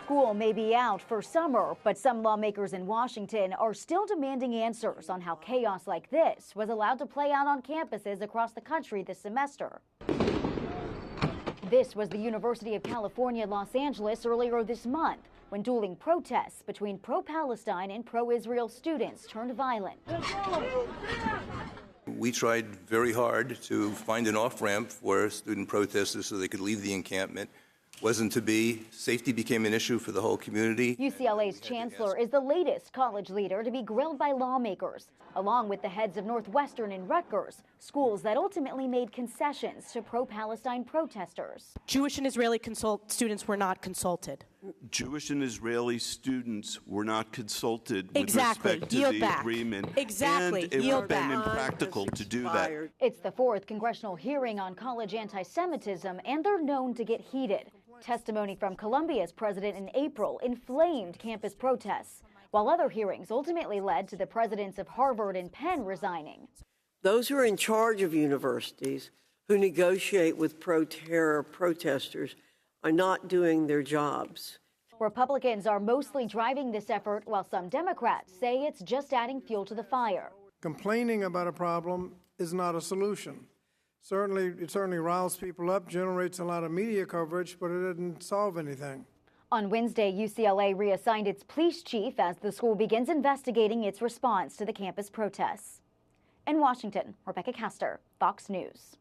School may be out for summer, but some lawmakers in Washington are still demanding answers on how chaos like this was allowed to play out on campuses across the country this semester. This was the University of California, Los Angeles earlier this month, when dueling protests between pro-Palestine and pro-Israel students turned violent. We tried very hard to find an off-ramp for student protesters so they could leave the encampment. Wasn't to be. Safety became an issue for the whole community. UCLA's chancellor is the latest college leader to be grilled by lawmakers, along with the heads of Northwestern and Rutgers, schools that ultimately made concessions to pro-Palestine protesters. Jewish and Israeli students were not consulted. Jewish and Israeli students were not consulted with Exactly. respect to Yield the back. agreement. Exactly. And it would Yield have been back. impractical to do that. It's the fourth congressional hearing on college anti-Semitism, and they're known to get heated. Testimony from Columbia's president in April inflamed campus protests, while other hearings ultimately led to the presidents of Harvard and Penn resigning. Those who are in charge of universities, who negotiate with pro-terror protesters, are not doing their jobs. Republicans are mostly driving this effort, while some Democrats say it's just adding fuel to the fire. Complaining about a problem is not a solution. It certainly riles people up, generates a lot of media coverage, but it doesn't solve anything. On Wednesday, UCLA reassigned its police chief as the school begins investigating its response to the campus protests. In Washington, Rebecca Castor, Fox News.